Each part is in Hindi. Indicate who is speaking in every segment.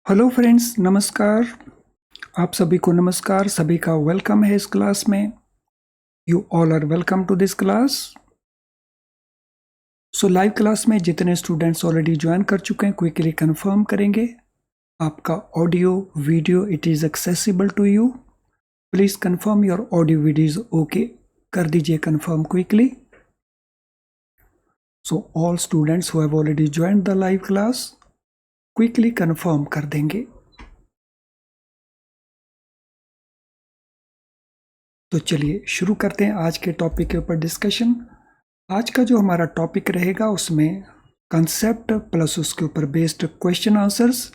Speaker 1: हेलो फ्रेंड्स, नमस्कार। आप सभी को नमस्कार। सभी का वेलकम है इस क्लास में। You all are welcome to this class. So live class में जितने स्टूडेंट्स ऑलरेडी ज्वाइन कर चुके हैं, क्विकली कंफर्म करेंगे आपका audio video it is accessible to you. Please confirm your audio video is okay. कर दीजिए confirm quickly. So all students who have already join the live class quickly confirm कर देंगे। तो चलिए शुरू करते हैं आज के टॉपिक के ऊपर डिस्कशन। आज का जो हमारा टॉपिक रहेगा उसमें कंसेप्ट प्लस उसके ऊपर बेस्ड क्वेश्चन आंसर्स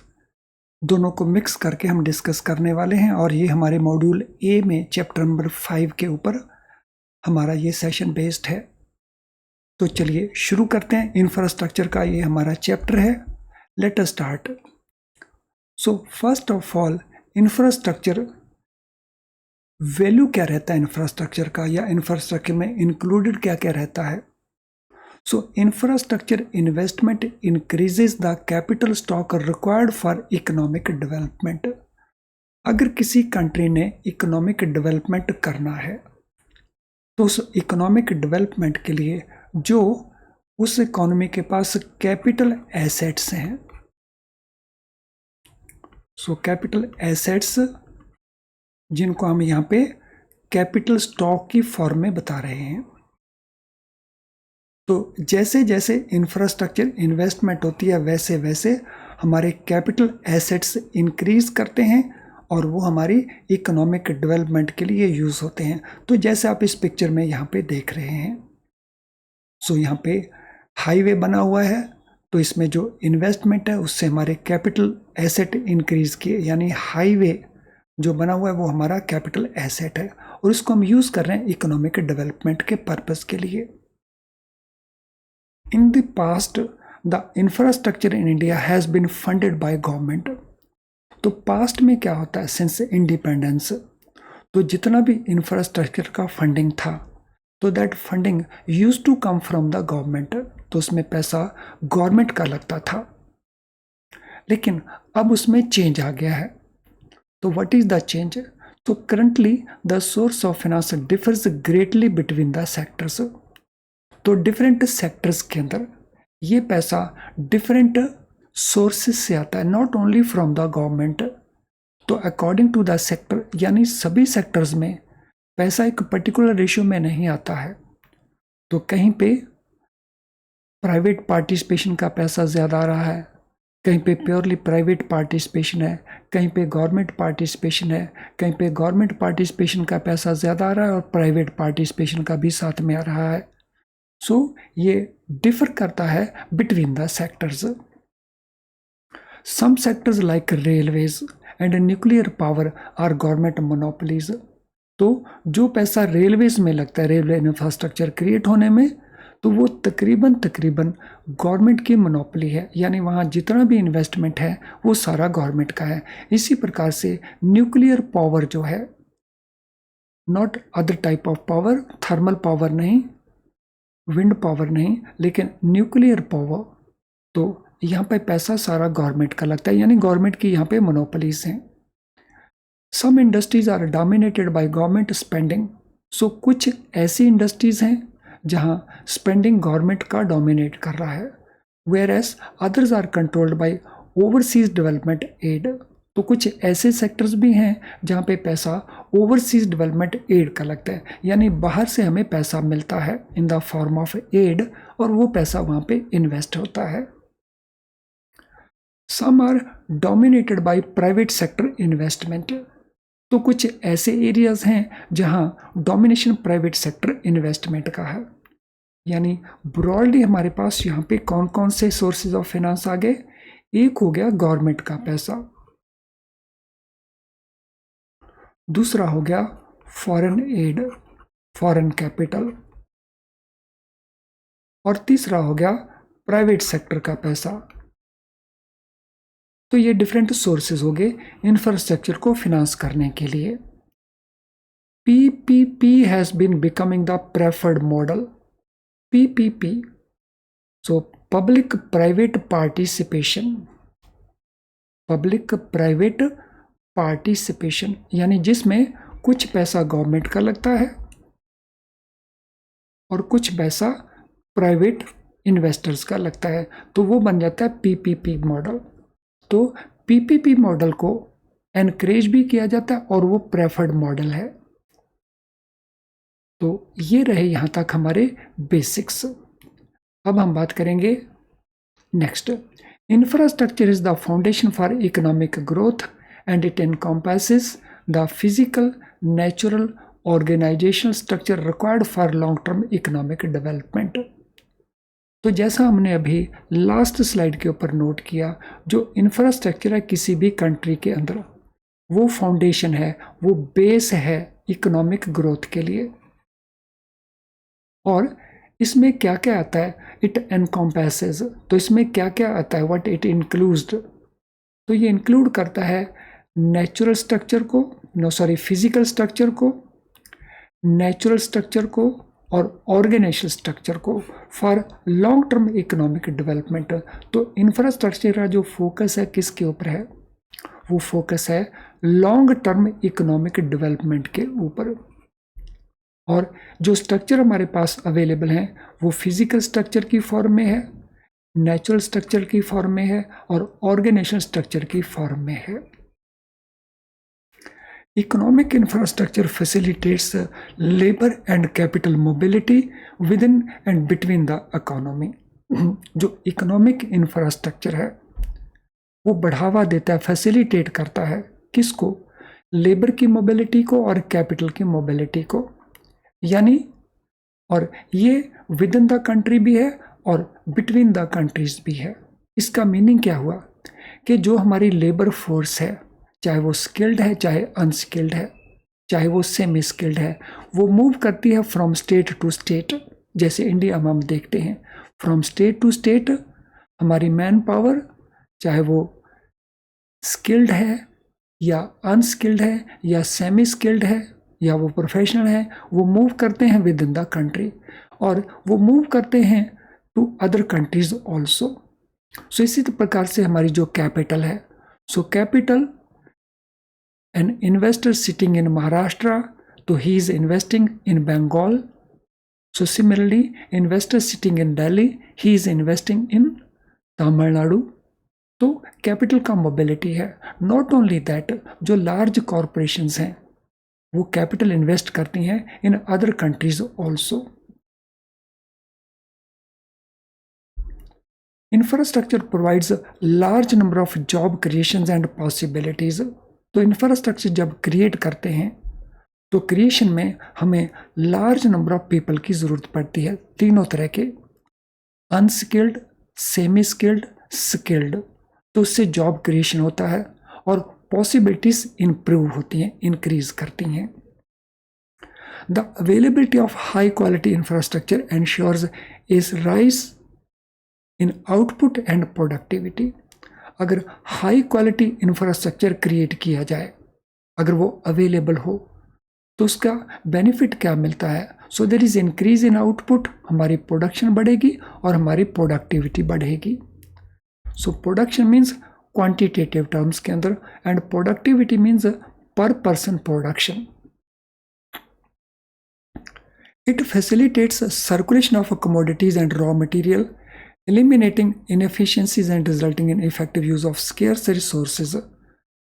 Speaker 1: दोनों को मिक्स करके हम डिस्कस करने वाले हैं, और ये हमारे मॉड्यूल ए में चैप्टर नंबर 5 के ऊपर हमारा ये सेशन बेस्ड है। तो चलिए शुरू करते हैं। इंफ्रास्ट्रक्चर का ये हमारा चैप्टर है। Let us start. So first of all, infrastructure value क्या रहता है इंफ्रास्ट्रक्चर का, या इंफ्रास्ट्रक्चर में इंक्लूडेड क्या क्या रहता है। So infrastructure investment increases the capital stock required for economic development. अगर किसी कंट्री ने इकोनॉमिक डेवलपमेंट करना है तो उस इकोनॉमिक डेवलपमेंट के लिए जो उस इकोनॉमी के पास कैपिटल एसेट्स हैं, सो कैपिटल एसेट्स जिनको हम यहाँ पे कैपिटल स्टॉक की फॉर्म में बता रहे हैं। तो जैसे जैसे इंफ्रास्ट्रक्चर इन्वेस्टमेंट होती है वैसे वैसे हमारे कैपिटल एसेट्स इंक्रीज करते हैं और वो हमारी इकोनॉमिक डेवलपमेंट के लिए यूज़ होते हैं। तो जैसे आप इस पिक्चर में यहाँ पे देख रहे हैं, सो यहाँ पे हाईवे बना हुआ है, तो इसमें जो इन्वेस्टमेंट है उससे हमारे कैपिटल एसेट इंक्रीज किए, यानी हाईवे जो बना हुआ है वो हमारा कैपिटल एसेट है और इसको हम यूज़ कर रहे हैं इकोनॉमिक डेवलपमेंट के पर्पज़ के लिए। In the past, the infrastructure in India has been funded by government. तो पास्ट में क्या होता है, सिंस इंडिपेंडेंस, तो जितना भी इंफ्रास्ट्रक्चर का फंडिंग था तो that funding use to come from the government, तो उसमें पैसा गवर्नमेंट का लगता था। लेकिन अब उसमें चेंज आ गया है। तो व्हाट इज द चेंज? तो currently the source of finance differs greatly between the sectors. तो डिफरेंट सेक्टर्स के अंदर ये पैसा डिफरेंट सोर्सेस से आता है, not only from the government. तो अकॉर्डिंग टू द सेक्टर, यानी सभी सेक्टर्स में पैसा एक पर्टिकुलर रेशियो में नहीं आता है। तो कहीं पे प्राइवेट पार्टिसिपेशन का पैसा ज़्यादा आ रहा है, कहीं पे प्योरली प्राइवेट पार्टिसिपेशन है, कहीं पे गवर्नमेंट पार्टिसिपेशन है, कहीं पे गवर्नमेंट पार्टिसिपेशन का पैसा ज़्यादा आ रहा है और प्राइवेट पार्टिसिपेशन का भी साथ में आ रहा है। सो ये डिफर करता है between the sectors. Some sectors like railways and nuclear power are government monopolies. तो जो पैसा रेलवेज में लगता है, रेलवे इंफ्रास्ट्रक्चर क्रिएट होने में, तो वो तकरीबन गवर्नमेंट की मोनोपोली है, यानी वहाँ जितना भी इन्वेस्टमेंट है वो सारा गवर्नमेंट का है। इसी प्रकार से न्यूक्लियर पावर जो है, not other type of power, thermal power नहीं, विंड पावर नहीं, लेकिन न्यूक्लियर पावर, तो यहाँ पे पैसा सारा गवर्नमेंट का लगता है, यानी गवर्नमेंट की यहाँ पे मोनोपोलीज हैं। Some industries are dominated by government spending. So कुछ ऐसी इंडस्ट्रीज हैं जहाँ स्पेंडिंग गवर्नमेंट का डोमिनेट कर रहा है, whereas others are controlled by overseas development aid. तो कुछ ऐसे सेक्टर्स भी हैं जहाँ पे पैसा ओवरसीज डेवलपमेंट एड का लगता है, यानी बाहर से हमें पैसा मिलता है in the form of aid और वो पैसा वहाँ पे इन्वेस्ट होता है। Some are dominated by private sector investment. तो कुछ ऐसे एरियाज हैं जहाँ डोमिनेशन प्राइवेट सेक्टर इन्वेस्टमेंट का है, यानी ब्रॉडली हमारे पास यहाँ पे कौन कौन से सोर्सेज ऑफ फाइनेंस आ गए। एक हो गया गवर्नमेंट का पैसा, दूसरा हो गया फॉरेन एड, फॉरेन कैपिटल, और तीसरा हो गया प्राइवेट सेक्टर का पैसा। तो ये डिफरेंट सोर्सेज हो गए इंफ्रास्ट्रक्चर को फिनांस करने के लिए। PPP has been becoming the preferred model. PPP, so public private participation, public private participation, यानी जिसमें कुछ पैसा गवर्नमेंट का लगता है और कुछ पैसा प्राइवेट इन्वेस्टर्स का लगता है, तो वो बन जाता है पीपीपी मॉडल। तो पीपीपी मॉडल को एनकरेज भी किया जाता है और वो प्रेफर्ड मॉडल है। तो ये रहे यहां तक हमारे बेसिक्स। अब हम बात करेंगे next. Infrastructure is the foundation for economic growth and it encompasses the physical, natural, organizational structure required for long term economic development. तो जैसा हमने अभी लास्ट स्लाइड के ऊपर नोट किया, जो इंफ्रास्ट्रक्चर है किसी भी कंट्री के अंदर, वो फाउंडेशन है, वो बेस है इकोनॉमिक ग्रोथ के लिए। और इसमें क्या क्या आता है, इट एनकम्पासेस, तो इसमें क्या क्या आता है, व्हाट इट इंक्लूड्स, तो ये इंक्लूड करता है नेचुरल स्ट्रक्चर को, फिजिकल स्ट्रक्चर को, नेचुरल स्ट्रक्चर को और ऑर्गेनाइजेशनल स्ट्रक्चर को for long term economic development. तो इंफ्रास्ट्रक्चर का जो फोकस है किसके ऊपर है, वो फोकस है लॉन्ग टर्म इकोनॉमिक डेवलपमेंट के ऊपर। और जो स्ट्रक्चर हमारे पास अवेलेबल हैं वो फिजिकल स्ट्रक्चर की फॉर्म में है, नेचुरल स्ट्रक्चर की फॉर्म में है और ऑर्गेनाइजेशनल स्ट्रक्चर की फॉर्म में है। Economic infrastructure facilitates labour and capital mobility with in and between the economy. जो इकोनॉमिक इंफ्रास्ट्रक्चर है वो बढ़ावा देता है, फैसिलिटेट करता है किसको, लेबर की मोबिलिटी को और कैपिटल की मोबिलिटी को, यानी और ये विद इन द कंट्री भी है और बिटवीन द कंट्रीज भी है। इसका मीनिंग क्या हुआ कि जो हमारी लेबर फोर्स है, चाहे वो स्किल्ड है चाहे अनस्किल्ड है, चाहे वो सेमी स्किल्ड है, वो मूव करती है फ्रॉम स्टेट टू स्टेट। जैसे इंडिया में हम देखते हैं फ्रॉम स्टेट टू स्टेट हमारी मैन पावर, चाहे वो स्किल्ड है या अनस्किल्ड है या सेमी स्किल्ड है या वो प्रोफेशनल है, वो मूव करते हैं विद इन द कंट्री और वो मूव करते हैं to other countries also. So इसी प्रकार से हमारी जो कैपिटल है, so capital, an investor sitting in Maharashtra, तो he is investing in Bengal. So similarly investor sitting in Delhi, he is investing in Tamil Nadu. तो कैपिटल का मोबिलिटी है। नॉट ओनली दैट, जो लार्ज कॉरपोरेशंस हैं वो कैपिटल इन्वेस्ट करती हैं in other countries also. Infrastructure provides large number of job creations and possibilities. तो इंफ्रास्ट्रक्चर जब क्रिएट करते हैं तो क्रिएशन में हमें लार्ज नंबर ऑफ पीपल की जरूरत पड़ती है, तीनों तरह के, अनस्किल्ड, सेमी स्किल्ड, स्किल्ड। तो उससे जॉब क्रिएशन होता है और पॉसिबिलिटीज इंप्रूव होती हैं, इंक्रीज करती हैं। The availability of high quality infrastructure ensures is rise in output and productivity. अगर हाई क्वालिटी इंफ्रास्ट्रक्चर क्रिएट किया जाए, अगर वो अवेलेबल हो, तो उसका बेनिफिट क्या मिलता है, so there is increase in output, हमारी प्रोडक्शन बढ़ेगी और हमारी प्रोडक्टिविटी बढ़ेगी। So production means quantitative terms के अंदर and productivity means per person production. It facilitates circulation of commodities and raw material, eliminating inefficiencies and resulting in effective use of scarce resources।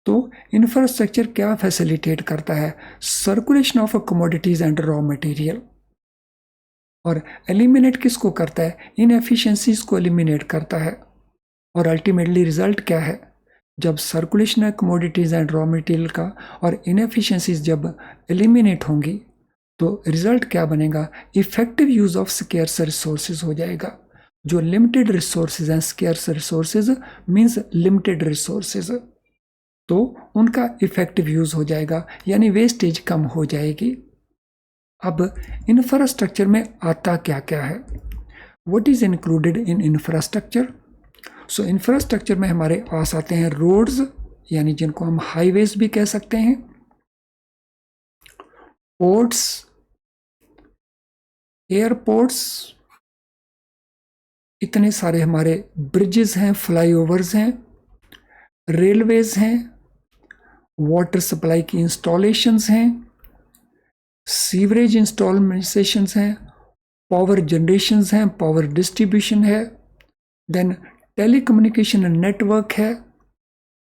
Speaker 1: तो इंफ्रास्ट्रक्चर क्या फैसिलिटेट करता है, circulation of commodities and raw material, और एलिमिनेट किसको करता है, इनएफिशिएंसीज को एलिमिनेट करता है। और अल्टीमेटली रिजल्ट क्या है, जब सर्कुलेशन है कमोडिटीज एंड रॉ मटेरियल का और इनएफिशिएंसीज जब एलिमिनेट होंगी तो रिजल्ट क्या बनेगा, effective use of scarce resources हो जाएगा। जो लिमिटेड रिसोर्सेज हैं, scarce resources means limited resources, तो उनका इफेक्टिव यूज हो जाएगा, यानी वेस्टेज कम हो जाएगी। अब इंफ्रास्ट्रक्चर में आता क्या क्या है, what is included in infrastructure. So infrastructure में हमारे पास आते हैं रोड्स, यानी जिनको हम हाईवेज भी कह सकते हैं, पोर्ट्स, एयरपोर्ट्स, इतने सारे हमारे ब्रिजेस हैं, फ्लाईओवर्स हैं, रेलवेज हैं, वाटर सप्लाई की इंस्टॉलेशंस हैं, सीवरेज इंस्टॉलेशंस हैं, पावर जनरेशंस हैं, पावर डिस्ट्रीब्यूशन है, देन टेलीकम्युनिकेशन नेटवर्क है,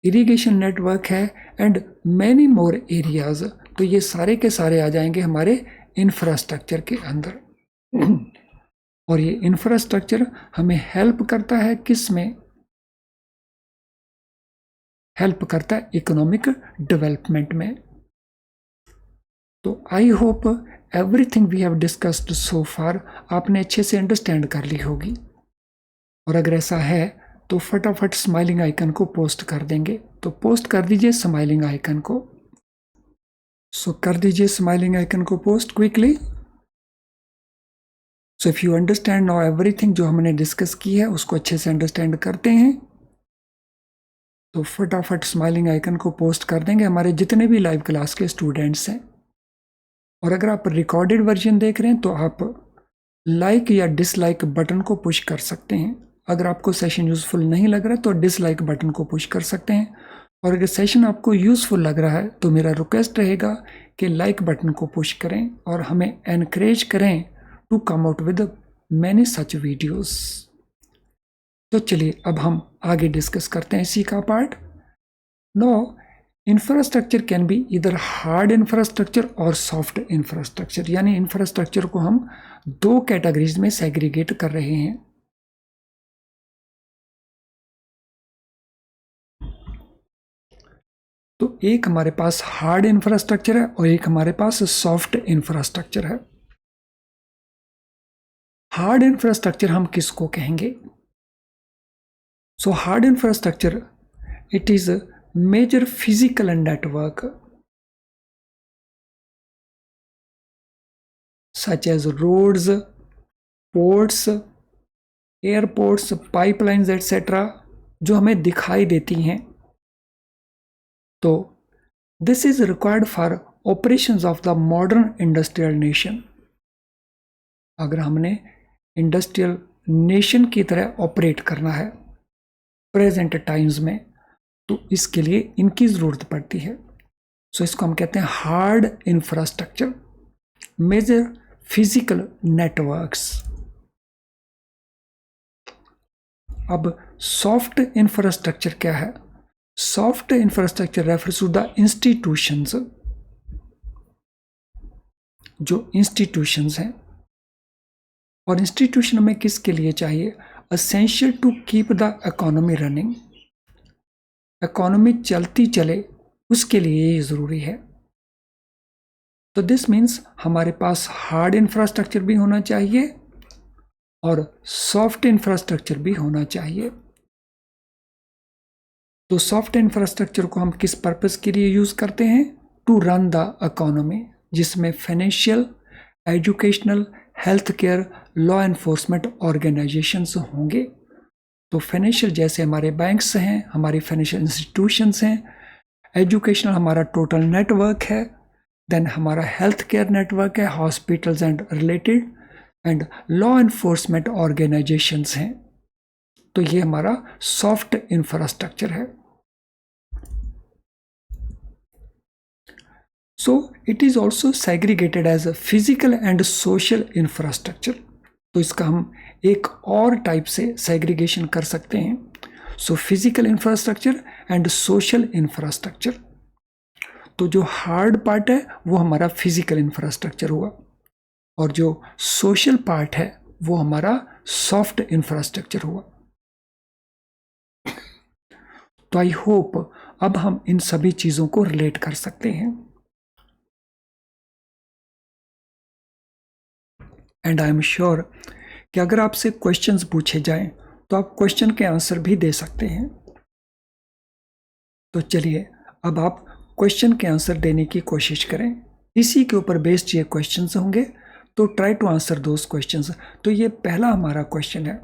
Speaker 1: इरिगेशन नेटवर्क है एंड मैनी मोर एरियाज। तो ये सारे के सारे आ जाएंगे हमारे इंफ्रास्ट्रक्चर के अंदर। और ये इंफ्रास्ट्रक्चर हमें हेल्प करता है किस में? हेल्प करता है इकोनॉमिक डेवलपमेंट में। तो I hope everything we have discussed so far आपने अच्छे से अंडरस्टैंड कर ली होगी। और अगर ऐसा है तो फटाफट स्माइलिंग आइकन को पोस्ट कर देंगे। तो पोस्ट कर दीजिए स्माइलिंग आइकन को। सो कर दीजिए स्माइलिंग आइकन को post quickly. So if you understand now everything जो हमने डिस्कस की है उसको अच्छे से अंडरस्टैंड करते हैं तो फटाफट स्माइलिंग आइकन को पोस्ट कर देंगे हमारे जितने भी लाइव क्लास के स्टूडेंट्स हैं। और अगर आप रिकॉर्डेड वर्जन देख रहे हैं तो आप लाइक या डिसलाइक बटन को पुश कर सकते हैं। अगर आपको सेशन यूजफुल नहीं लग रहा तो डिसलाइक बटन को पुश कर सकते हैं। और अगर सेशन आपको यूजफुल लग रहा है तो मेरा रिक्वेस्ट रहेगा कि लाइक बटन को पुश करें और हमें एनकरेज करें to come out with many such videos. तो चलिए अब हम आगे डिस्कस करते हैं इसी का part. No infrastructure can be इधर हार्ड इंफ्रास्ट्रक्चर और सॉफ्ट इंफ्रास्ट्रक्चर, यानी इंफ्रास्ट्रक्चर को हम दो कैटेगरीज में सेग्रीगेट कर रहे हैं। तो एक हमारे पास हार्ड इंफ्रास्ट्रक्चर है और एक हमारे पास सॉफ्ट इंफ्रास्ट्रक्चर है। हार्ड इंफ्रास्ट्रक्चर हम किसको कहेंगे? So hard infrastructure it is major physical network such as roads, ports, airports, pipelines etcetera जो हमें दिखाई देती हैं। तो this is required for operations of the modern industrial nation. अगर हमने इंडस्ट्रियल नेशन की तरह ऑपरेट करना है प्रेजेंट टाइम्स में तो इसके लिए इनकी ज़रूरत पड़ती है। सो इसको हम कहते हैं hard infrastructure, major physical networks. अब सॉफ्ट इंफ्रास्ट्रक्चर क्या है? Soft infrastructure refers to the institutions, जो इंस्टीट्यूशंस हैं। और इंस्टीट्यूशन में किसके लिए चाहिए? Essential to keep the economy running, economy चलती चले उसके लिए ये ज़रूरी है। तो दिस मीन्स हमारे पास हार्ड इंफ्रास्ट्रक्चर भी होना चाहिए और सॉफ्ट इंफ्रास्ट्रक्चर भी होना चाहिए। तो सॉफ्ट इंफ्रास्ट्रक्चर को हम किस पर्पस के लिए यूज़ करते हैं? टू रन द इकोनॉमी, जिसमें financial, educational, health care, law enforcement organisations होंगे। तो फाइनेंशियल जैसे हमारे बैंक्स हैं, हमारी फाइनेंशियल इंस्टीट्यूशंस हैं, एजुकेशनल हमारा टोटल नेटवर्क है, देन हमारा हेल्थ केयर नेटवर्क है, hospitals and related, and law enforcement organisations हैं। तो ये हमारा सॉफ्ट इंफ्रास्ट्रक्चर है। So it is also segregated as physical and social infrastructure. तो इसका हम एक और टाइप से सेग्रीगेशन कर सकते हैं। So physical infrastructure and social infrastructure. तो जो हार्ड पार्ट है वो हमारा फिजिकल इंफ्रास्ट्रक्चर हुआ और जो सोशल पार्ट है वो हमारा सॉफ्ट इंफ्रास्ट्रक्चर हुआ। तो आई होप अब हम इन सभी चीजों को रिलेट कर सकते हैं। एंड आई एम श्योर कि अगर आपसे क्वेश्चंस पूछे जाएं तो आप क्वेश्चन के आंसर भी दे सकते हैं। तो चलिए अब आप क्वेश्चन के आंसर देने की कोशिश करें। इसी के ऊपर बेस्ड ये क्वेश्चंस होंगे, तो try to answer those questions. तो ये पहला हमारा क्वेश्चन है,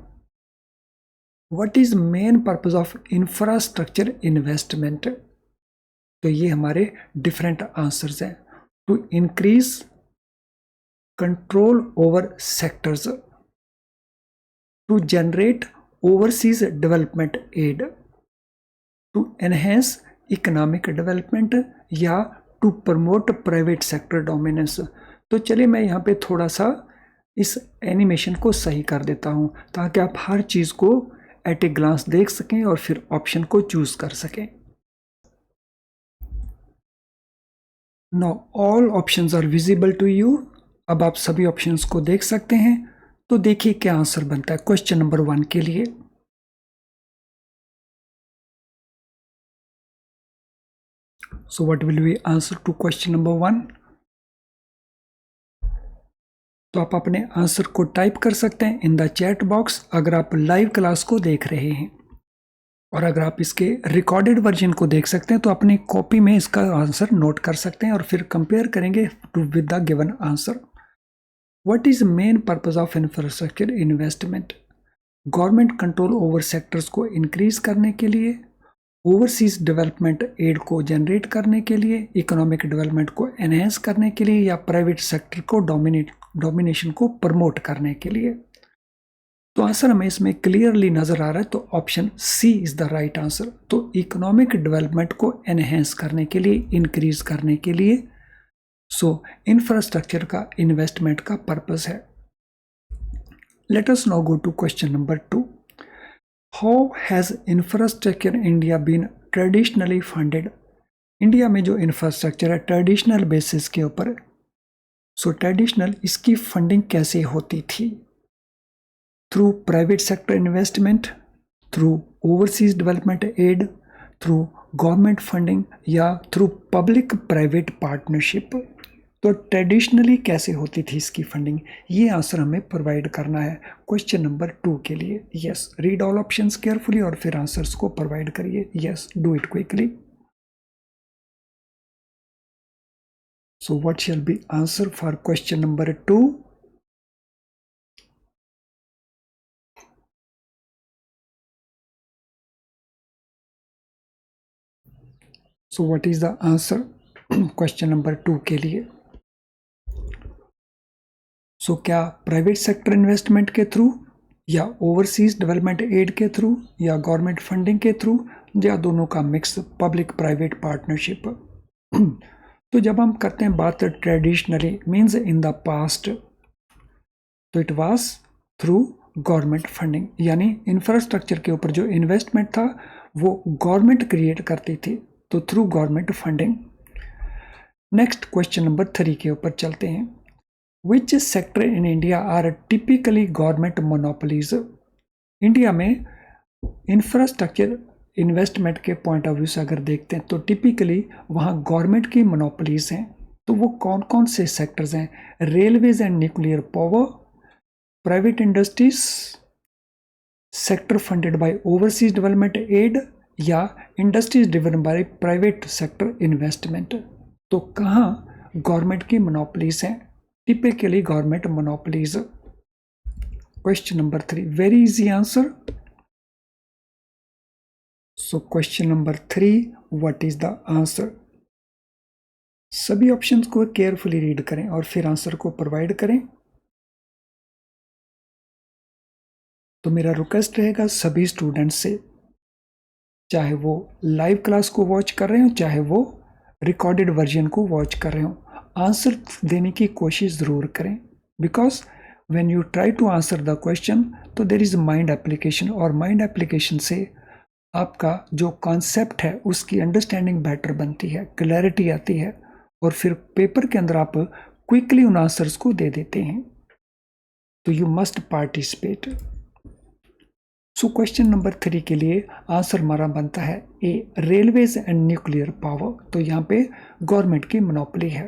Speaker 1: what is main purpose of infrastructure investment? तो ये हमारे डिफरेंट आंसर्स हैं। To increase control over sectors, to generate overseas development aid, to enhance economic development या to promote private sector dominance. तो चलिए मैं यहाँ पे थोड़ा सा इस एनिमेशन को सही कर देता हूँ ताकि आप हर चीज़ को एट ए ग्लांस देख सकें और फिर ऑप्शन को चूज कर सकें। No all options are visible to you. अब आप सभी ऑप्शंस को देख सकते हैं। तो देखिए क्या आंसर बनता है क्वेश्चन नंबर 1 के लिए। So what will be answer to question number 1? तो आप अपने आंसर को टाइप कर सकते हैं इन द चैट बॉक्स अगर आप लाइव क्लास को देख रहे हैं, और अगर आप इसके रिकॉर्डेड वर्जन को देख सकते हैं तो अपनी कॉपी में इसका आंसर नोट कर सकते हैं और फिर कंपेयर करेंगे to with the given answer. What is main purpose of infrastructure investment? Government control over sectors को इंक्रीज करने के लिए, ओवरसीज डेवलपमेंट एड को जनरेट करने के लिए, इकोनॉमिक डेवलपमेंट को एनहेंस करने के लिए, या प्राइवेट सेक्टर को डोमिनेशन को प्रमोट करने के लिए। तो आंसर हमें इसमें क्लियरली नजर आ रहा है, तो option C is the right answer. तो इकोनॉमिक डेवलपमेंट को एनहेंस करने के लिए, इंक्रीज करने के लिए, सो इंफ्रास्ट्रक्चर का इन्वेस्टमेंट का पर्पस है। Let us now go to question number 2। How has infrastructure India been traditionally funded? India में जो इंफ्रास्ट्रक्चर है ट्रेडिशनल बेसिस के ऊपर, सो ट्रेडिशनल इसकी फंडिंग कैसे होती थी? Through private sector investment, through overseas development aid, through government funding, या थ्रू पब्लिक प्राइवेट पार्टनरशिप। तो ट्रेडिशनली कैसे होती थी इसकी फंडिंग, ये आंसर हमें प्रोवाइड करना है क्वेश्चन नंबर 2 के लिए। Yes, read all options carefully और फिर आंसर्स को प्रोवाइड करिए। Yes, do it quickly. So what shall B answer for question number 2? So what is the answer question number 2 के लिए? सो क्या प्राइवेट सेक्टर इन्वेस्टमेंट के थ्रू, या ओवरसीज डेवलपमेंट एड के थ्रू, या गवर्नमेंट फंडिंग के थ्रू, या दोनों का मिक्स, पब्लिक प्राइवेट पार्टनरशिप? तो जब हम करते हैं बात traditionally means in the past, तो it was through government funding, यानी इंफ्रास्ट्रक्चर के ऊपर जो इन्वेस्टमेंट था वो गवर्नमेंट क्रिएट करती थी, तो through government funding. Next question number 3 के ऊपर चलते हैं। Which sector in India are typically government monopolies? India में इंफ्रास्ट्रक्चर इन्वेस्टमेंट के पॉइंट ऑफ व्यू से अगर देखते हैं तो टिपिकली वहाँ गवर्नमेंट की मोनोपोलीज हैं। तो वो कौन कौन से सेक्टर्स हैं? Railways and nuclear power, private industries, sector funded by overseas development aid, या industries driven by private sector investment. तो कहाँ गवर्नमेंट की मोनोपोलीज हैं? Typically government monopolies. Question number 3, very easy answer. So question number 3, what is the answer? सभी ऑप्शंस को केयरफुली रीड करें और फिर आंसर को प्रोवाइड करें। तो मेरा रिक्वेस्ट रहेगा सभी स्टूडेंट्स से, चाहे वो लाइव क्लास को वॉच कर रहे हो चाहे वो रिकॉर्डेड वर्जन को वॉच कर रहे हो, आंसर देने की कोशिश ज़रूर करें। Because when you try to answer the question तो देर इज़ माइंड एप्लीकेशन, और माइंड एप्लीकेशन से आपका जो कॉन्सेप्ट है उसकी अंडरस्टैंडिंग बेटर बनती है, क्लैरिटी आती है, और फिर पेपर के अंदर आप क्विकली उन आंसर्स को दे देते हैं। तो you must participate. So question number 3 के लिए आंसर हमारा बनता है A, railways and nuclear power. तो यहाँ पे गवर्नमेंट की मोनोपोली है।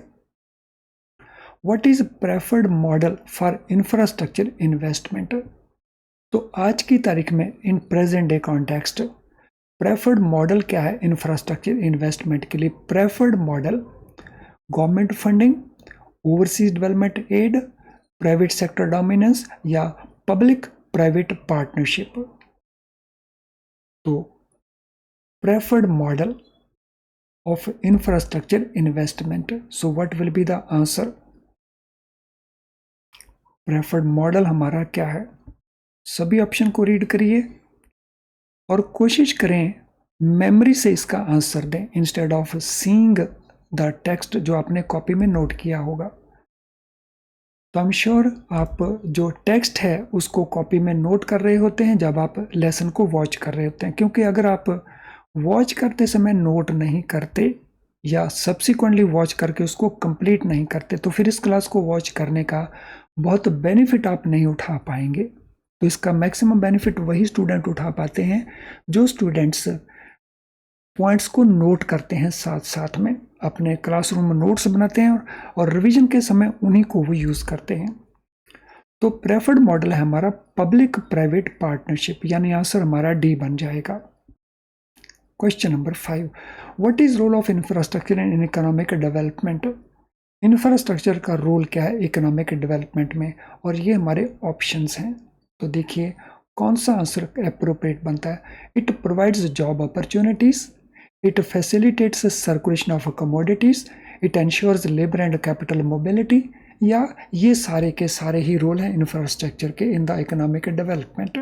Speaker 1: What is preferred model for infrastructure investment? तो आज की तारीख में in present day context preferred model क्या है इंफ्रास्ट्रक्चर इन्वेस्टमेंट के लिए? Preferred model government funding, overseas development aid, private sector dominance, या पब्लिक प्राइवेट पार्टनरशिप। तो preferred model of infrastructure investment. So what will be the answer? Preferred model हमारा क्या है? सभी ऑप्शन को रीड करिए और कोशिश करें मेमोरी से इसका आंसर दें instead of seeing the text जो आपने कॉपी में नोट किया होगा। तो आई एम श्योर आप जो टेक्स्ट है उसको कॉपी में नोट कर रहे होते हैं जब आप लेसन को वॉच कर रहे होते हैं, क्योंकि अगर आप वॉच करते समय नोट नहीं करते या सब्सिक्वेंटली वॉच करके उसको कंप्लीट नहीं करते तो फिर इस क्लास को वॉच करने का बहुत बेनिफिट आप नहीं उठा पाएंगे। तो इसका मैक्सिमम बेनिफिट वही स्टूडेंट उठा पाते हैं जो स्टूडेंट्स पॉइंट्स को नोट करते हैं, साथ साथ में अपने क्लासरूम में नोट्स बनाते हैं और रिवीजन के समय उन्हीं को वो यूज़ करते हैं। तो प्रेफर्ड मॉडल है हमारा पब्लिक प्राइवेट पार्टनरशिप, यानी आंसर हमारा डी बन जाएगा। Question number 5, what is role of infrastructure in economic development? Infrastructure का रोल क्या है इकोनॉमिक डेवलपमेंट में, और ये हमारे ऑप्शंस हैं। तो देखिए कौन सा आंसर अप्रोप्रिएट बनता है। It provides job opportunities, it facilitates circulation of commodities, it ensures labour and capital mobility, या ये सारे के सारे ही रोल हैं इंफ्रास्ट्रक्चर के in the economic development.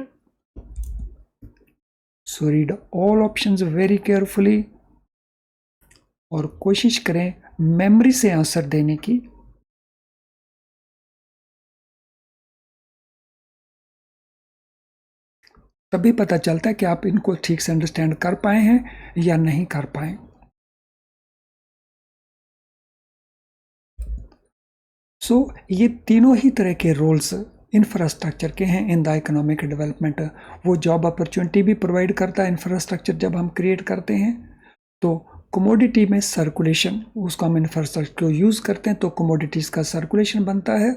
Speaker 1: So read all options very carefully और कोशिश करें मेमोरी से आंसर देने की। तभी पता चलता है कि आप इनको ठीक से अंडरस्टैंड कर पाए हैं या नहीं कर पाए। सो ये तीनों ही तरह के रोल्स इंफ्रास्ट्रक्चर के हैं इन द इकोनॉमिक डेवलपमेंट। वो जॉब अपॉर्चुनिटी भी प्रोवाइड करता है इंफ्रास्ट्रक्चर जब हम क्रिएट करते हैं। तो कमोडिटी में सर्कुलेशन, उसको हम इंफ्रास्ट्रक्चर को यूज़ करते हैं तो कमोडिटीज़ का सर्कुलेशन बनता है।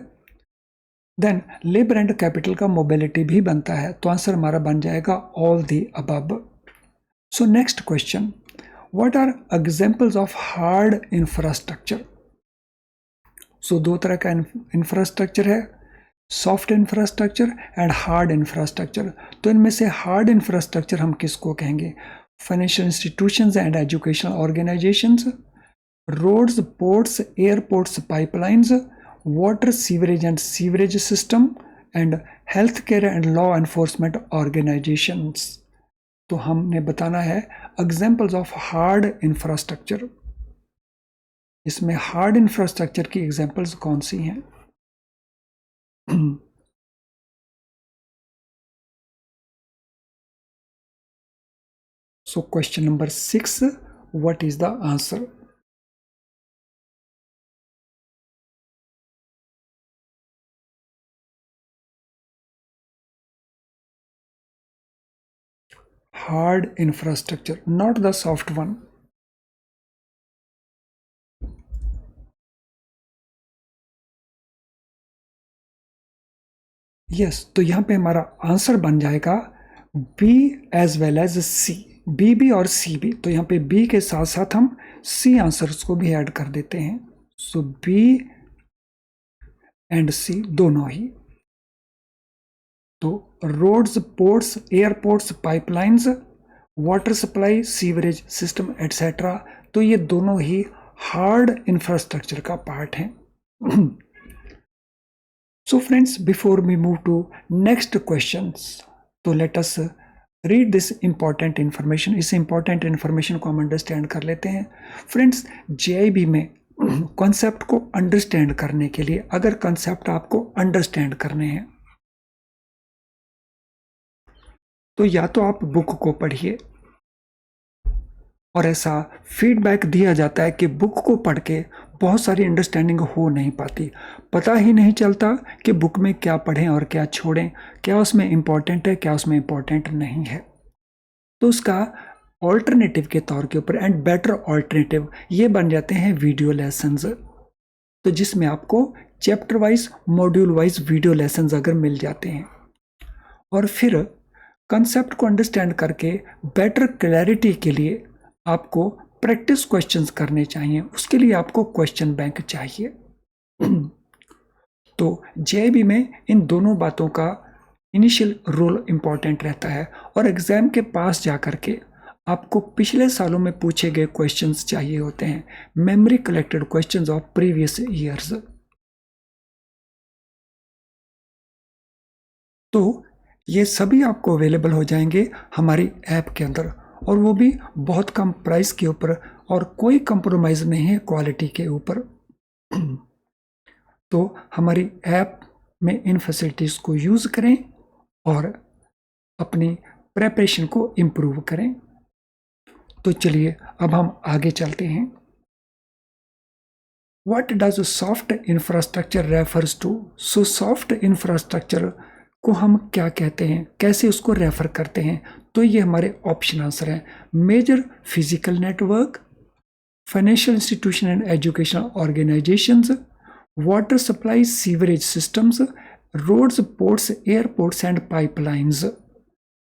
Speaker 1: देन लेबर एंड कैपिटल का मोबिलिटी भी बनता है। तो आंसर हमारा बन जाएगा all the above. So next question, what are examples of hard infrastructure? So दो तरह का इंफ्रास्ट्रक्चर है, soft infrastructure and hard infrastructure. तो इनमें से हार्ड इंफ्रास्ट्रक्चर हम किसको कहेंगे? Financial institutions and educational organisations, roads, ports, airports, pipelines, water, sewerage and sewerage system, and health care and law enforcement organisations. तो हमने बताना है एग्जांपल्स ऑफ हार्ड इंफ्रास्ट्रक्चर। इसमें हार्ड इंफ्रास्ट्रक्चर की एग्जांपल्स कौन सी हैं? So question number 6, what is the answer? Hard infrastructure, not the soft one. Yes, तो यहाँ पे हमारा आंसर बन जाएगा B as well as C, B भी और C भी। तो यहाँ पे B के साथ साथ हम C आंसर्स को भी ऐड कर देते हैं। सो B एंड C दोनों ही। तो roads, ports, airports, pipelines, water supply, sewerage system etcetera, तो ये दोनों ही हार्ड इंफ्रास्ट्रक्चर का पार्ट हैं। So friends, before we move to next questions, तो let us read this important information। इस important information को हम understand कर लेते हैं। Friends, JIB में concept को understand करने के लिए, अगर concept आपको understand करने हैं तो या तो आप बुक को पढ़िए, और ऐसा फीडबैक दिया जाता है कि बुक को पढ़ के बहुत सारी अंडरस्टैंडिंग हो नहीं पाती, पता ही नहीं चलता कि बुक में क्या पढ़ें और क्या छोड़ें, क्या उसमें इम्पोर्टेंट है क्या उसमें इम्पोर्टेंट नहीं है। तो उसका ऑल्टरनेटिव के तौर के ऊपर एंड बेटर ऑल्टरनेटिव ये बन जाते हैं वीडियो लेसन्स। तो जिसमें आपको chapter wise, module wise video lessons अगर मिल जाते हैं, और फिर कंसेप्ट को अंडरस्टैंड करके बेटर क्लैरिटी के लिए आपको प्रैक्टिस क्वेश्चंस करने चाहिए। उसके लिए आपको क्वेश्चन बैंक चाहिए। तो जेईबी में इन दोनों बातों का इनिशियल रोल इंपॉर्टेंट रहता है, और एग्जाम के पास जाकर के आपको पिछले सालों में पूछे गए क्वेश्चंस चाहिए होते हैं, memory collected questions of previous years. तो ये सभी आपको अवेलेबल हो जाएंगे हमारी ऐप के अंदर, और वो भी बहुत कम प्राइस के ऊपर, और कोई कंप्रोमाइज नहीं है क्वालिटी के ऊपर। तो हमारी ऐप में इन फैसिलिटीज़ को यूज़ करें और अपनी प्रेपरेशन को इम्प्रूव करें। तो चलिए अब हम आगे चलते हैं। What does soft infrastructure refers to? So soft infrastructure को हम क्या कहते हैं, कैसे उसको रेफर करते हैं? तो ये हमारे ऑप्शन आंसर हैं। Major physical network, financial institution and educational organisations, water supply sewerage systems, roads, ports, airports and pipelines.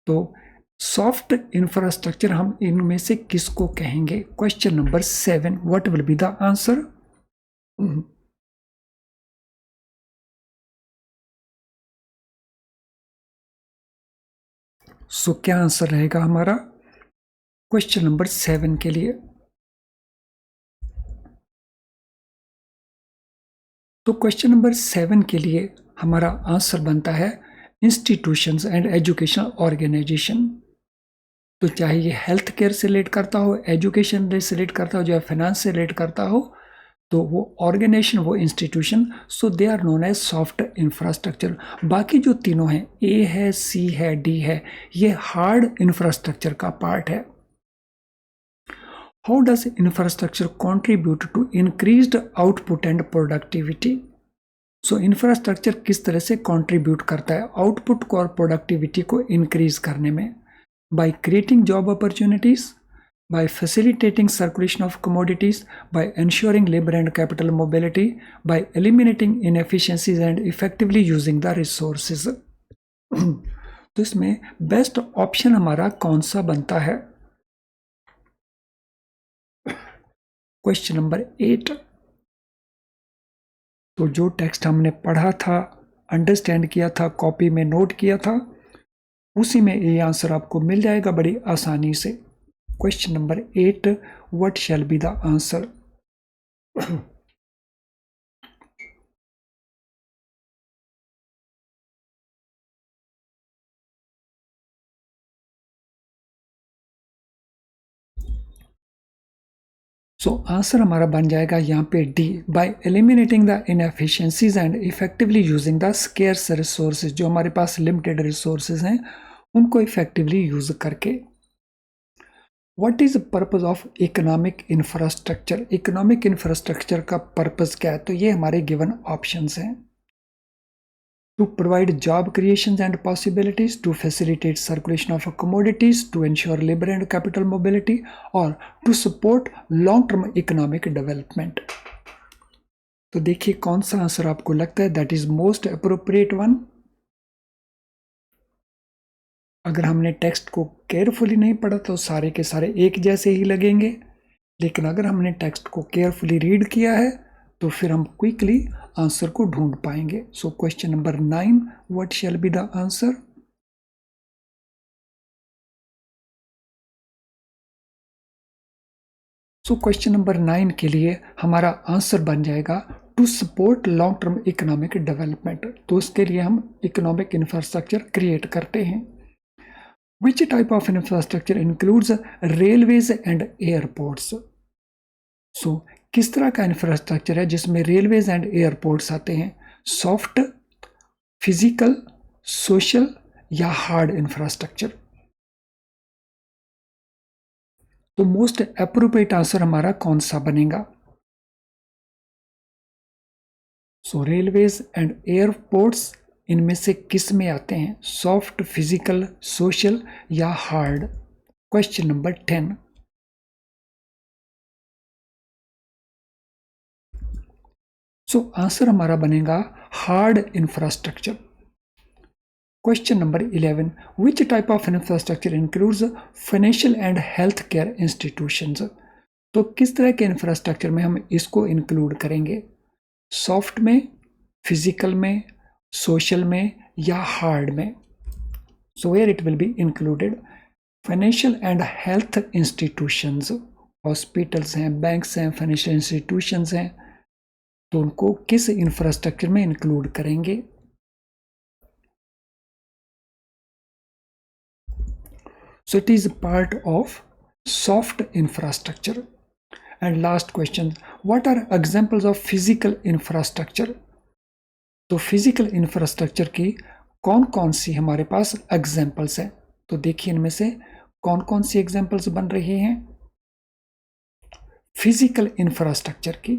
Speaker 1: तो सॉफ्ट इंफ्रास्ट्रक्चर हम इनमें से किसको कहेंगे? Question number 7, what will be the answer? So क्या आंसर रहेगा हमारा क्वेश्चन नंबर 7 के लिए? तो क्वेश्चन नंबर 7 के लिए हमारा आंसर बनता है इंस्टीट्यूशंस एंड एजुकेशनल ऑर्गेनाइजेशन। तो चाहे ये हेल्थ केयर से रिलेट करता हो, एजुकेशन से रिलेट करता हो, चाहे फाइनेंस से रिलेट करता हो, तो वो ऑर्गेनाइजेशन, वो institution, so they are known as soft infrastructure. बाकी जो तीनों हैं, ए है, सी है, डी है, ये हार्ड इंफ्रास्ट्रक्चर का पार्ट है। How does infrastructure contribute to increased output and productivity? So infrastructure किस तरह से कॉन्ट्रीब्यूट करता है आउटपुट को और प्रोडक्टिविटी को इंक्रीज करने में? By creating job opportunities, by facilitating circulation of commodities, by ensuring labor and capital mobility, by eliminating inefficiencies and effectively using the resources. तो इसमें बेस्ट ऑप्शन हमारा कौन सा बनता है? Question number 8। तो जो टेक्स्ट हमने पढ़ा था, अंडरस्टैंड किया था, कॉपी में नोट किया था, उसी में ये आंसर आपको मिल जाएगा बड़ी आसानी से। Question number 8, what shall be the answer? So answer हमारा बन जाएगा यहाँ पे D, by eliminating the inefficiencies and effectively using the scarce resources. जो हमारे पास लिमिटेड रिसोर्सेज हैं उनको इफेक्टिवली यूज करके। What is purpose of economic infrastructure? Economic infrastructure का पर्पज क्या है? तो ये हमारे गिवन ऑप्शंस हैं। To provide job creation and possibilities, to facilitate circulation of commodities, to ensure labour and capital mobility, और to support long term economic development. तो देखिए कौन सा आंसर आपको लगता है that is most appropriate one. अगर हमने टेक्स्ट को केयरफुली नहीं पढ़ा तो सारे के सारे एक जैसे ही लगेंगे, लेकिन अगर हमने टेक्स्ट को केयरफुली रीड किया है तो फिर हम क्विकली आंसर को ढूंढ पाएंगे। So question number 9, what shall be the answer? So question number 9 के लिए हमारा आंसर बन जाएगा to support long term economic development. तो उसके लिए हम इकोनॉमिक इंफ्रास्ट्रक्चर क्रिएट करते हैं। Which type of infrastructure includes railways and airports? So, किस तरह का इंफ्रास्ट्रक्चर है जिसमें रेलवेज एंड एयरपोर्ट्स आते हैं? सॉफ्ट, फिजिकल, सोशल या हार्ड इंफ्रास्ट्रक्चर? तो मोस्ट एप्रोप्रिएट आंसर हमारा कौन सा बनेगा? सो रेलवेज एंड एयरपोर्ट्स इनमें से किस में आते हैं? सॉफ्ट, फिजिकल, सोशल या हार्ड? Question number 10। सो आंसर हमारा बनेगा hard infrastructure. Question number 11, which type of infrastructure includes financial and health care institutions? तो किस तरह के इंफ्रास्ट्रक्चर में हम इसको इंक्लूड करेंगे? सॉफ्ट में, फिजिकल में, सोशल में या हार्ड में? So where it will be included? Financial and health institutions, hospitals हैं, बैंक्स हैं, फाइनेंशियल इंस्टीट्यूशंस हैं, तो उनको किस इंफ्रास्ट्रक्चर में इंक्लूड करेंगे? So it is part of soft infrastructure. And last question, what are examples of physical infrastructure? तो फिजिकल इंफ्रास्ट्रक्चर की कौन कौन सी हमारे पास एग्जाम्पल्स हैं? तो देखिए इनमें से कौन कौन सी एग्जाम्पल्स बन रही हैं फिजिकल इंफ्रास्ट्रक्चर की,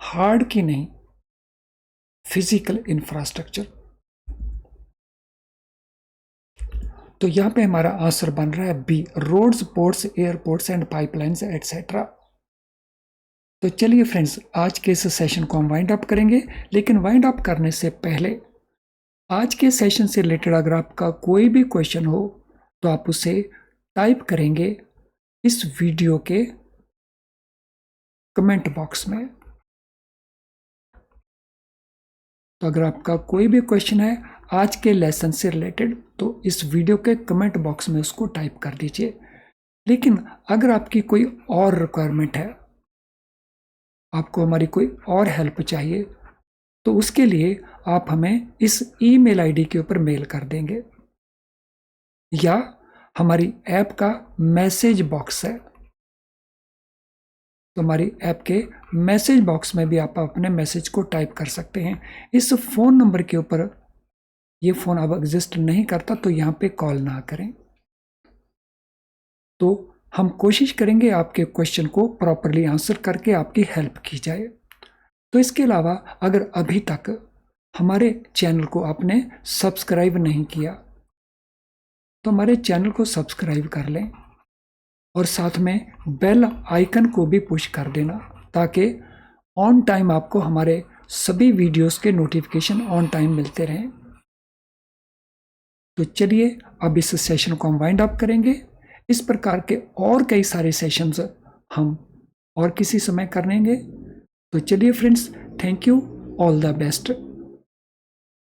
Speaker 1: हार्ड की नहीं, फिजिकल इंफ्रास्ट्रक्चर। तो यहां पे हमारा आंसर बन रहा है B, roads, ports, airports and pipelines etcetera. तो चलिए फ्रेंड्स, आज के इस सेशन को हम वाइंड अप करेंगे, लेकिन वाइंड अप करने से पहले आज के सेशन से रिलेटेड अगर आपका कोई भी क्वेश्चन हो तो आप उसे टाइप करेंगे इस वीडियो के कमेंट बॉक्स में। तो अगर आपका कोई भी क्वेश्चन है आज के लेसन से रिलेटेड तो इस वीडियो के कमेंट बॉक्स में उसको टाइप कर दीजिए। लेकिन अगर आपकी कोई और रिक्वायरमेंट है, आपको हमारी कोई और हेल्प चाहिए, तो उसके लिए आप हमें इस ईमेल आईडी के ऊपर मेल कर देंगे, या हमारी ऐप का मैसेज बॉक्स है, तो हमारी ऐप के मैसेज बॉक्स में भी आप अपने मैसेज को टाइप कर सकते हैं। इस फोन नंबर के ऊपर, ये फोन अब एग्जिस्ट नहीं करता तो यहाँ पे कॉल ना करें। तो हम कोशिश करेंगे आपके क्वेश्चन को प्रॉपरली आंसर करके आपकी हेल्प की जाए। तो इसके अलावा अगर अभी तक हमारे चैनल को आपने सब्सक्राइब नहीं किया तो हमारे चैनल को सब्सक्राइब कर लें और साथ में बेल आइकन को भी पुश कर देना, ताकि ऑन टाइम आपको हमारे सभी वीडियोस के नोटिफिकेशन ऑन टाइम मिलते रहें। तो चलिए अब इस सेशन को हम वाइंड अप करेंगे। इस प्रकार के और कई सारे सेशंस हम और किसी समय कर लेंगे। तो चलिए friends, thank you, all the best.